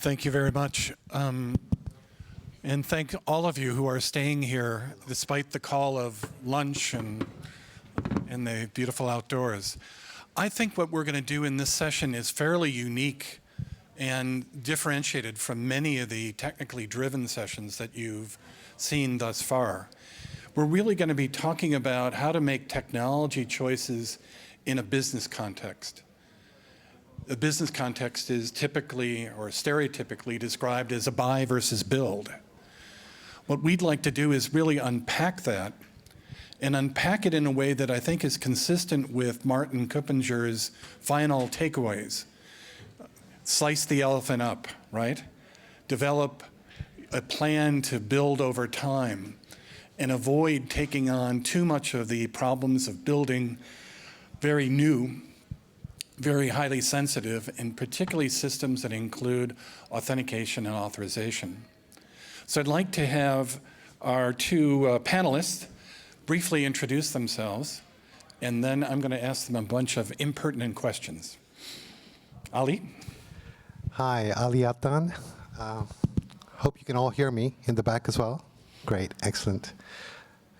Thank you very much. And thank all of you who are staying here despite the call of lunch and the beautiful outdoors. I think what we're going to do in this session is fairly unique and differentiated from many of the technically driven sessions that you've seen thus far. We're really going to be talking about how to make technology choices in a business context. The business context is typically or stereotypically described as a buy versus build. What we'd like to do is really unpack that and unpack it in a way that I think is consistent with Martin Kuppinger's final takeaways. Slice the elephant up, right? Develop a plan to build over time and avoid taking on too much of the problems of building very new, very highly sensitive, and particularly systems that include authentication and authorization. So I'd like to have our two panelists briefly introduce themselves, and then I'm going to ask them a bunch of impertinent questions. Ali? Hi, Ali Adnan. Hope you can all hear me in the back as well. Great, excellent.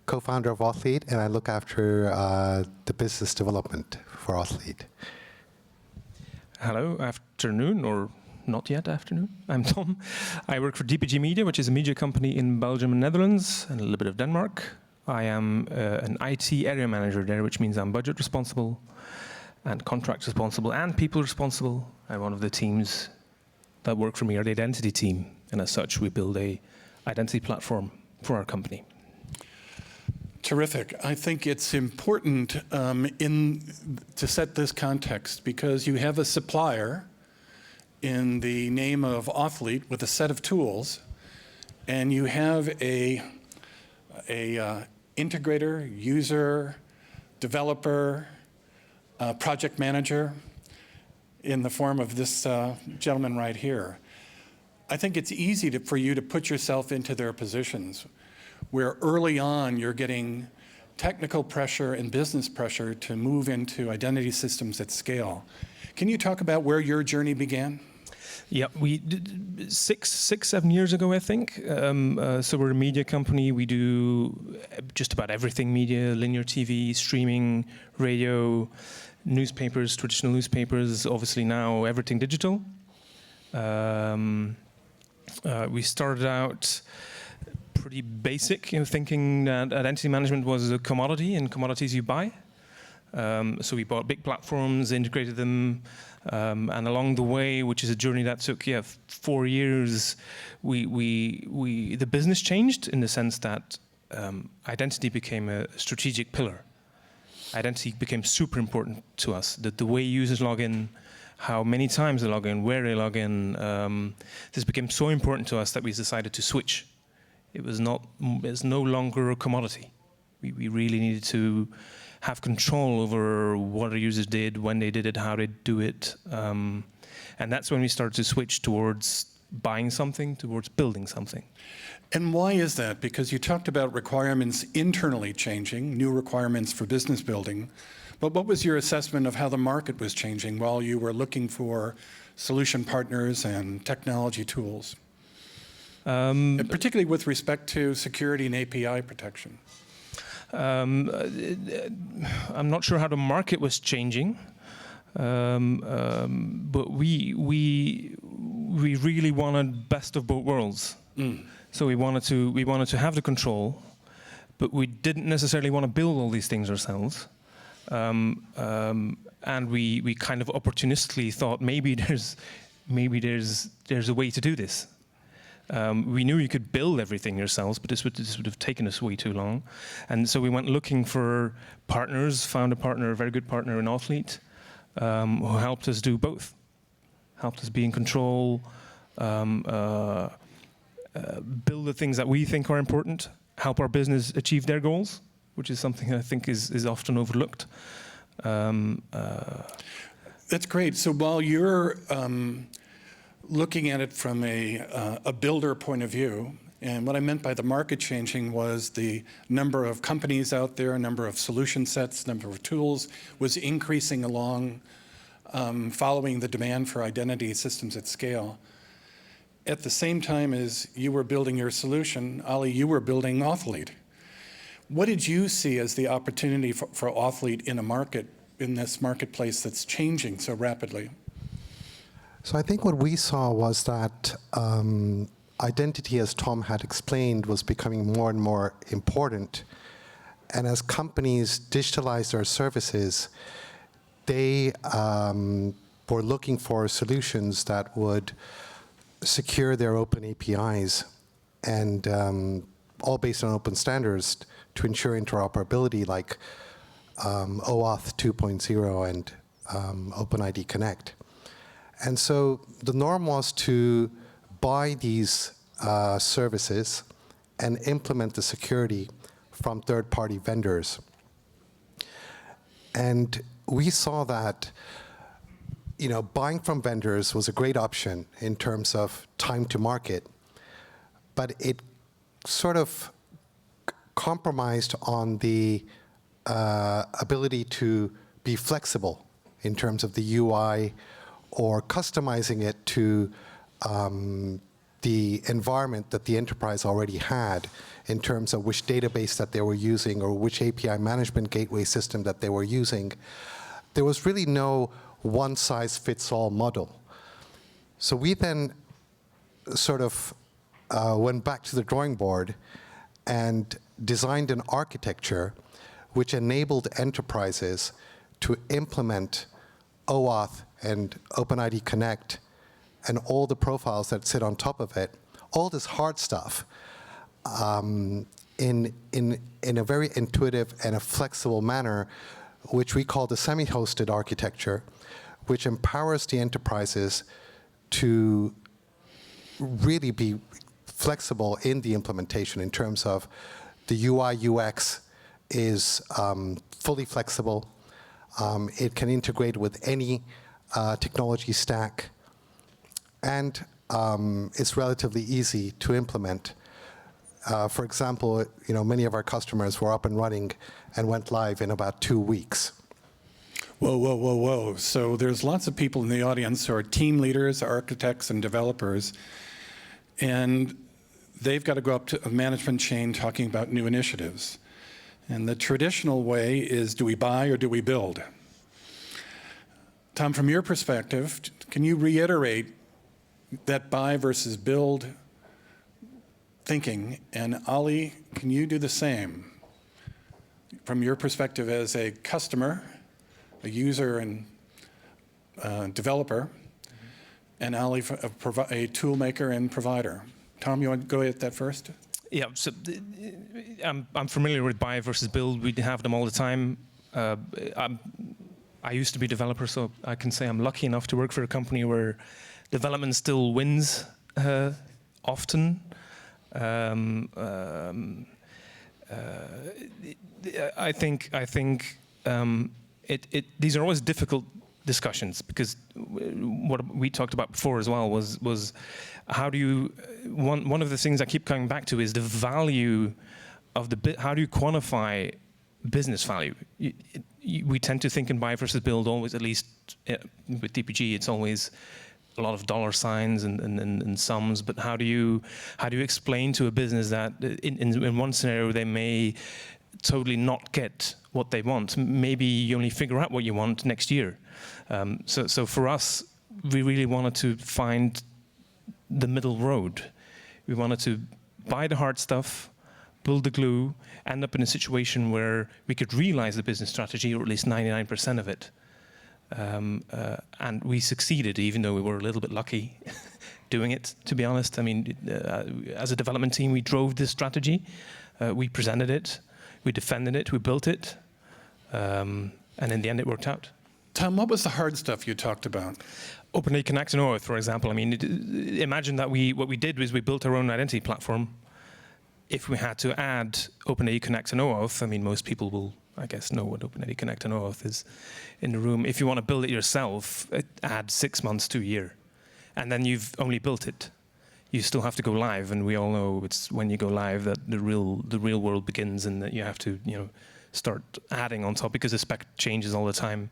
Co-founder of Authlete, and I look after the business development for Authlete. Hello, afternoon, or not yet afternoon. I'm Tom. I work for DPG Media, which is a media company in Belgium and Netherlands, and a little bit of Denmark. I am an IT area manager there, which means I'm budget responsible, and contract responsible, and people responsible. I'm one of the teams that work for me are the identity team, and as such, we build a identity platform for our company. Terrific. I think it's important to set this context because you have a supplier in the name of Authlete with a set of tools, and you have a integrator, user, developer, project manager in the form of this gentleman right here. I think it's easy for you to put yourself into their positions where early on you're getting technical pressure and business pressure to move into identity systems at scale. Can you talk about where your journey began? Yeah, we did 7 years ago, I think. So we're a media company. We do just about everything media, linear TV, streaming, radio, newspapers, traditional newspapers, obviously now everything digital. We started out pretty basic in thinking that identity management was a commodity and commodities you buy. So we bought big platforms, integrated them, and along the way, which is a journey that took 4 years, the business changed in the sense that identity became a strategic pillar. Identity became super important to us. The way users log in, how many times they log in, where they log in, this became so important to us that we decided to switch. It's no longer a commodity. We really needed to have control over what our users did, when they did it, how they do it. And that's when we started to switch towards buying something, towards building something. And why is that? Because you talked about requirements internally changing, new requirements for business building. But what was your assessment of how the market was changing while you were looking for solution partners and technology tools? And particularly with respect to security and API protection. I'm not sure how the market was changing, but we really wanted best of both worlds. So we wanted to have the control, but we didn't necessarily want to build all these things ourselves. And we kind of opportunistically thought maybe there's a way to do this. We knew you could build everything yourselves, but this would have taken us way too long. And so we went looking for partners, found a very good partner in Authlete, who helped us do both. Helped us be in control, build the things that we think are important, help our business achieve their goals, which is something I think is often overlooked. That's great. So while you're looking at it from a builder point of view, and what I meant by the market changing was the number of companies out there, number of solution sets, number of tools was increasing along following the demand for identity systems at scale. at the same time as you were building your solution, Ali, you were building Authlete. What did you see as the opportunity for Authlete in this marketplace that's changing so rapidly? So I think what we saw was that identity, as Tom had explained, was becoming more and more important. And as companies digitalize their services, they were looking for solutions that would secure their open APIs and all based on open standards to ensure interoperability, like OAuth 2.0 and OpenID Connect. And so the norm was to buy these services and implement the security from third-party vendors. And we saw that buying from vendors was a great option in terms of time to market, but it sort of compromised on the ability to be flexible in terms of the UI or customizing it to the environment that the enterprise already had in terms of which database that they were using or which API management gateway system that they were using. There was really no one-size-fits-all model. So we then sort of went back to the drawing board and designed an architecture which enabled enterprises to implement OAuth and OpenID Connect and all the profiles that sit on top of it, all this hard stuff, in a very intuitive and a flexible manner, which we call the semi-hosted architecture, which empowers the enterprises to really be flexible in the implementation in terms of the UI UX is fully flexible. It can integrate with any technology stack, and it's relatively easy to implement. For example, many of our customers were up and running and went live in about 2 weeks. Whoa, whoa, whoa, whoa. So there's lots of people in the audience who are team leaders, architects, and developers, and they've got to go up to a management chain talking about new initiatives. And the traditional way is, do we buy or do we build? Tom, from your perspective, can you reiterate that buy versus build thinking? And Ali, can you do the same? From your perspective as a customer, a user and developer, and Ali, a tool maker and provider. Tom, you want to go at that first? Yeah, so I'm familiar with buy versus build. We have them all the time. I used to be a developer, so I can say I'm lucky enough to work for a company where development still wins often. I think these are always difficult discussions, because what we talked about before as well was how do you, one of the things I keep coming back to is the value of how do you quantify business value? We tend to think in buy versus build always, at least with DPG, it's always a lot of dollar signs and sums, but how do you explain to a business that in one scenario they may totally not get what they want? Maybe you only figure out what you want next year. So for us, we really wanted to find the middle road. We wanted to buy the hard stuff, build the glue, end up in a situation where we could realize the business strategy, or at least 99% of it. And we succeeded, even though we were a little bit lucky doing it, to be honest. I mean, as a development team, we drove this strategy. We presented it, we defended it, we built it, and in the end, it worked out. Tom, what was the hard stuff you talked about? OpenID Connect and OAuth, for example. I mean, imagine that what we did was we built our own identity platform. If we had to add OpenID Connect and OAuth, I mean, most people will, I guess, know what OpenID Connect and OAuth is in the room. If you want to build it yourself, it adds 6 months to a year. And then you've only built it. You still have to go live, and we all know it's when you go live that the real world begins, and that you have to, start adding on top, because the spec changes all the time.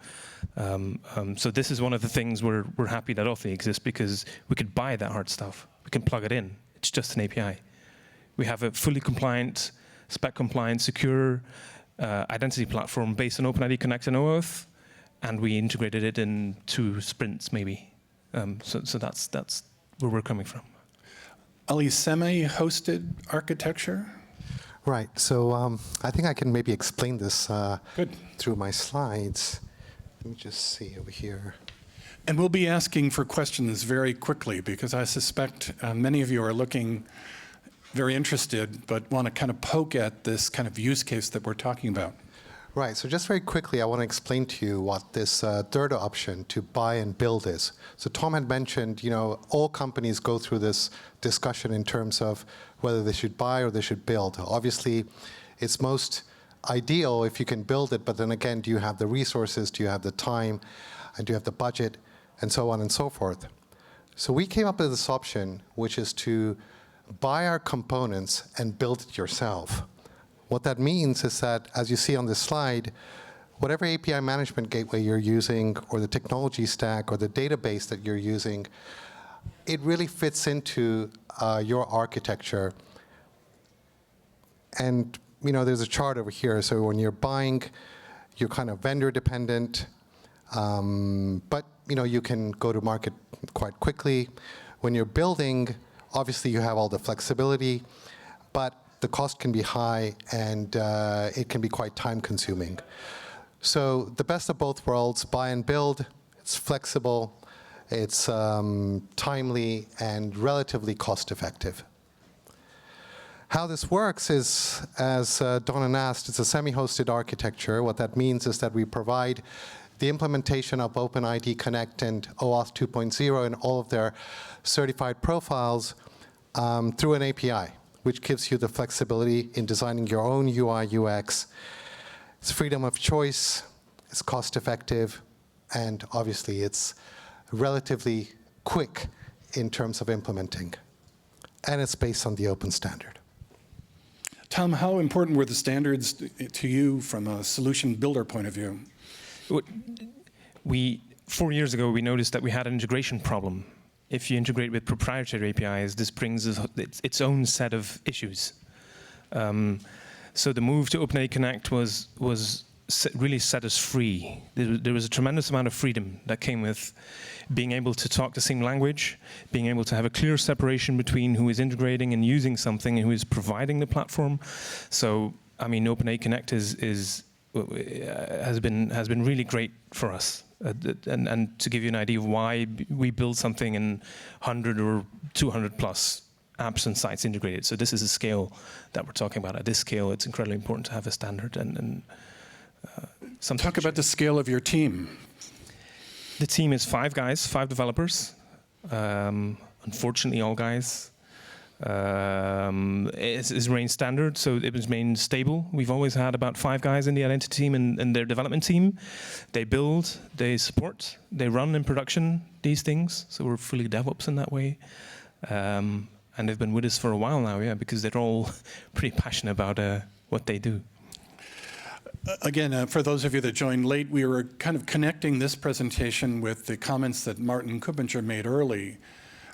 So this is one of the things we're happy that Authlete exists, because we could buy that hard stuff We can plug it in. It's just an API. We have a fully compliant, spec compliant, secure identity platform based on OpenID Connect and OAuth, and we integrated it in 2 sprints maybe. So that's where we're coming from. Ali, semi-hosted architecture? Right. So I think I can maybe explain this Good. through my slides. Let me just see over here. And we'll be asking for questions very quickly because I suspect many of you are looking very interested but want to kind of poke at this kind of use case that we're talking about. Right, so just very quickly, I want to explain to you what this third option to buy and build is. So Tom had mentioned, all companies go through this discussion in terms of whether they should buy or they should build. Obviously, it's most ideal if you can build it, but then again, do you have the resources, do you have the time, and do you have the budget, and so on and so forth. So we came up with this option, which is to buy our components and build it yourself. What that means is that, as you see on this slide, whatever API management gateway you're using, or the technology stack, or the database that you're using, it really fits into your architecture. And there's a chart over here. So when you're buying, you're kind of vendor dependent, but you can go to market quite quickly. When you're building, obviously you have all the flexibility, but the cost can be high, and it can be quite time-consuming. So the best of both worlds, buy and build. It's flexible, it's timely, and relatively cost-effective. How this works is, as Donna asked, it's a semi-hosted architecture. What that means is that we provide the implementation of OpenID Connect and OAuth 2.0 and all of their certified profiles through an API, which gives you the flexibility in designing your own UI, UX. It's freedom of choice, it's cost-effective, and obviously it's relatively quick in terms of implementing. And it's based on the open standard. Tom, how important were the standards to you from a solution builder point of view? 4 years ago, we noticed that we had an integration problem. If you integrate with proprietary APIs, this brings its own set of issues. So the move to OpenID Connect really set us free. There was a tremendous amount of freedom that came with being able to talk the same language, being able to have a clear separation between who is integrating and using something and who is providing the platform. So, OpenID Connect has been really great for us. And to give you an idea of why we build something in 100 or 200 plus apps and sites integrated. So this is a scale that we're talking about. At this scale, it's incredibly important to have a standard. And talk about the scale of your team. The team is 5 guys, 5 developers. Unfortunately, all guys. It's remained standard, so it was remained stable. We've always had about 5 guys in the identity team and their development team. They build, they support, they run in production these things. So we're fully DevOps in that way. And they've been with us for a while now, yeah, because they're all pretty passionate about what they do. Again, for those of you that joined late, we were kind of connecting this presentation with the comments that Martin Kubinger made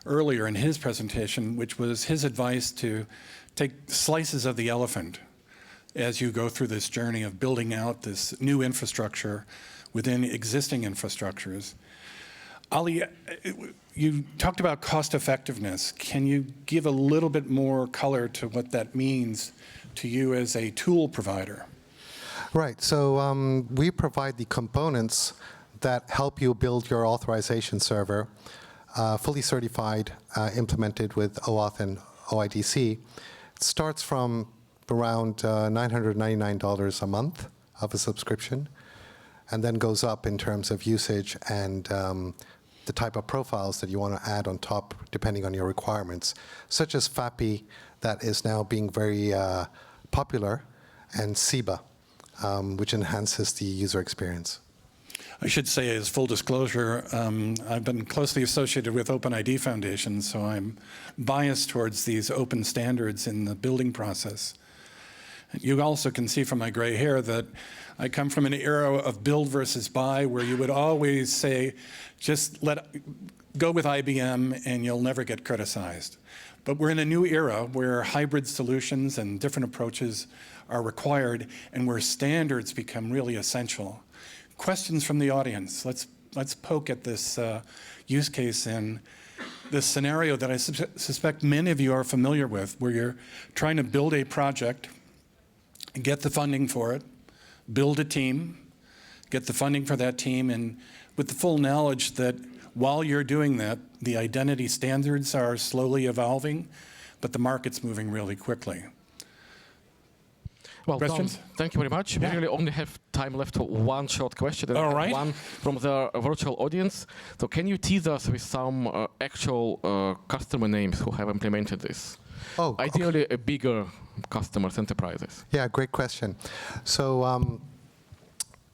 earlier in his presentation, which was his advice to take slices of the elephant as you go through this journey of building out this new infrastructure within existing infrastructures. Ali, you talked about cost effectiveness. Can you give a little bit more color to what that means to you as a tool provider? Right, so we provide the components that help you build your authorization server, fully certified, implemented with OAuth and OIDC. It starts from around $999 a month of a subscription, and then goes up in terms of usage and the type of profiles that you want to add on top, depending on your requirements, such as FAPI, that is now being very popular, and SIBA, which enhances the user experience. I should say, as full disclosure, I've been closely associated with OpenID Foundation, so I'm biased towards these open standards in the building process. You also can see from my gray hair that I come from an era of build versus buy, where you would always say, just go with IBM and you'll never get criticized. But we're in a new era where hybrid solutions and different approaches are required and where standards become really essential. Questions from the audience. Let's poke at this use case in this scenario that I suspect many of you are familiar with, where you're trying to build a project, get the funding for it, build a team, get the funding for that team, and with the full knowledge that while you're doing that, the identity standards are slowly evolving, but the market's moving really quickly. Well, Questions? Tom, thank you very much. Yeah. We really only have time left for one short question. And All right. one from the virtual audience. So can you tease us with some actual customer names who have implemented this? Oh, Ideally, a bigger customers, enterprises. Yeah, great question. So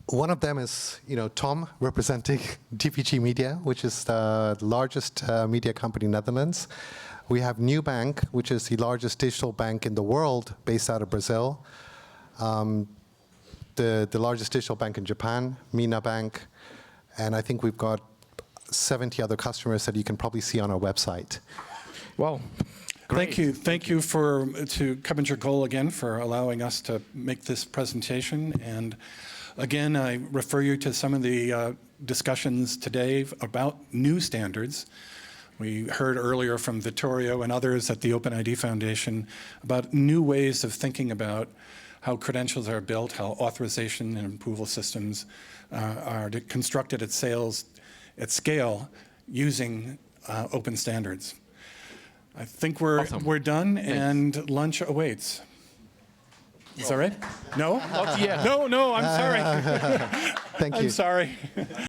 one of them is, Tom, representing DPG Media, which is the largest media company in Netherlands. We have Nubank, which is the largest digital bank in the world, based out of Brazil. The largest digital bank in Japan, Mina Bank, and I think we've got 70 other customers that you can probably see on our website. Well, great. Thank you to Coventry Cole again for allowing us to make this presentation. And again, I refer you to some of the discussions today about new standards. We heard earlier from Vittorio and others at the OpenID Foundation about new ways of thinking about how credentials are built, how authorization and approval systems are constructed at scale using open standards. I think we're done, and lunch awaits. Is that right? No? Not yet. No, I'm sorry. Thank you. I'm sorry.